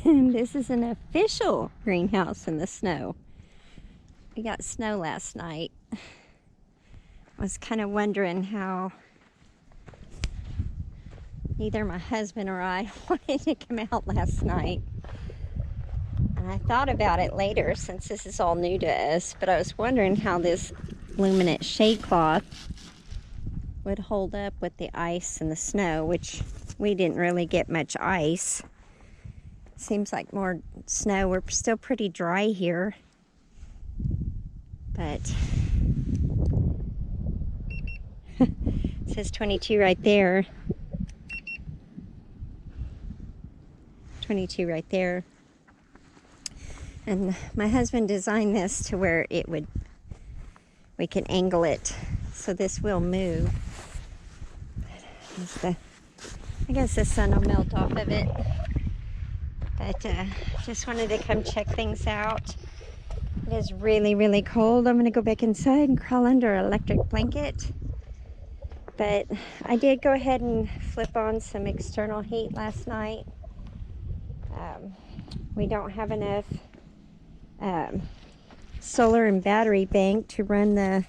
And this is an official greenhouse in the snow. We got snow last night. I was kind of wondering how neither my husband or I wanted to come out last night. And I thought about it later since this is all new to us, but I was wondering how this luminant shade cloth would hold up with the ice and the snow, which we didn't really get much ice. Seems like more snow. We're still pretty dry here, but it says 22 right there. 22 right there. And my husband designed this to where we can angle it so this will move. I guess the sun will melt off of it. But just wanted to come check things out. It is really, really cold. I'm going to go back inside and crawl under an electric blanket. But I did go ahead and flip on some external heat last night. We don't have enough solar and battery bank to run the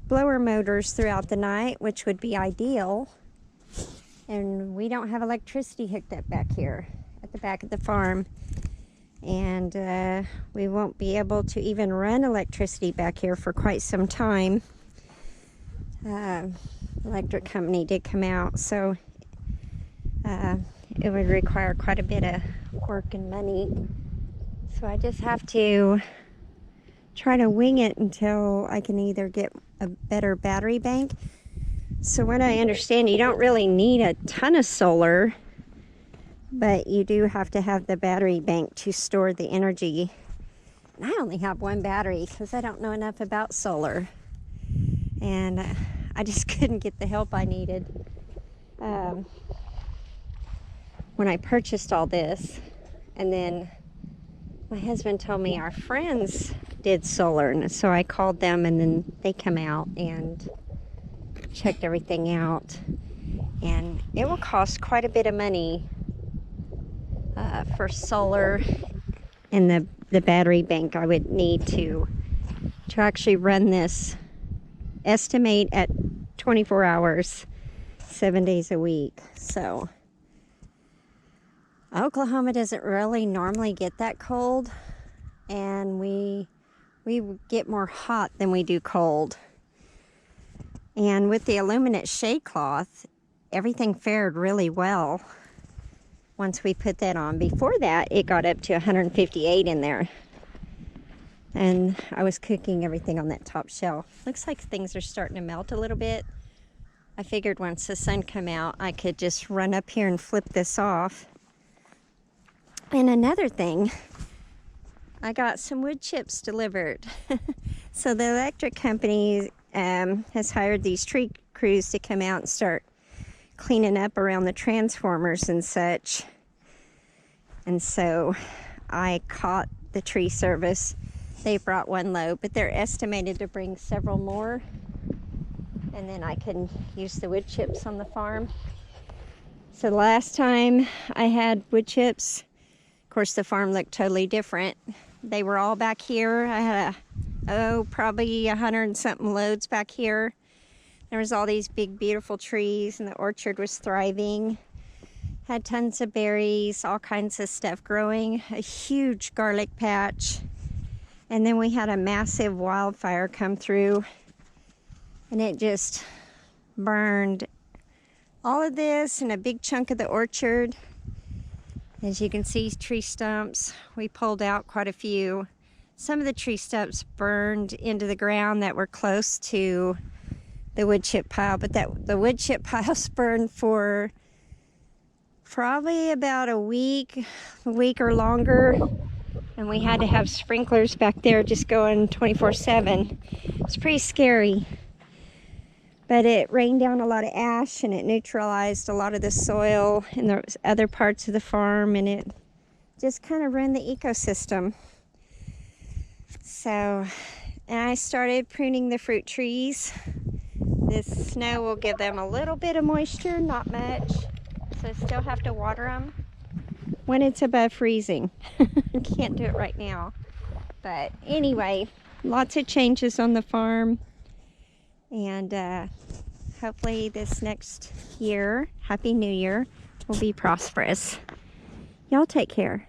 blower motors throughout the night, which would be ideal. And we don't have electricity hooked up back here at the back of the farm. And we won't be able to even run electricity back here for quite some time. Electric company did come out, so it would require quite a bit of work and money. So I just have to try to wing it until I can either get a better battery bank. So what I understand, you don't really need a ton of solar, but you do have to have the battery bank to store the energy. And I only have one battery because I don't know enough about solar. And I just couldn't get the help I needed. When I purchased all this, and then my husband told me our friends did solar, and so I called them, and then they come out and checked everything out. And it will cost quite a bit of money for solar and the battery bank I would need to actually run this. Estimate at 24 hours, 7 days a week. So Oklahoma doesn't really normally get that cold, and we get more hot than we do cold. And with the aluminum shade cloth, everything fared really well once we put that on. Before that, it got up to 158 in there. And I was cooking everything on that top shelf. Looks like things are starting to melt a little bit. I figured once the sun come out, I could just run up here and flip this off. And another thing, I got some wood chips delivered. So the electric company has hired these tree crews to come out and start cleaning up around the transformers and such. And so I caught the tree service. They brought one load, but they're estimated to bring several more. And then I can use the wood chips on the farm. So the last time I had wood chips, of course the farm looked totally different. They were all back here. I had probably 100 and something loads back here. There was all these big beautiful trees, and the orchard was thriving. Had tons of berries, all kinds of stuff growing. A huge garlic patch. And then we had a massive wildfire come through, and it just burned all of this and a big chunk of the orchard. As you can see, tree stumps, we pulled out quite a few. Some of the tree stumps burned into the ground that were close to the wood chip pile, but the wood chip piles burned for probably about a week or longer. And we had to have sprinklers back there just going 24/7. It's pretty scary. But it rained down a lot of ash, and it neutralized a lot of the soil in the other parts of the farm, and it just kind of ruined the ecosystem. So, and I started pruning the fruit trees. This snow will give them a little bit of moisture, not much. So I still have to water them. when it's above freezing. Can't do it right now. But anyway, lots of changes on the farm. And hopefully this next year, Happy New Year, will be prosperous. Y'all take care.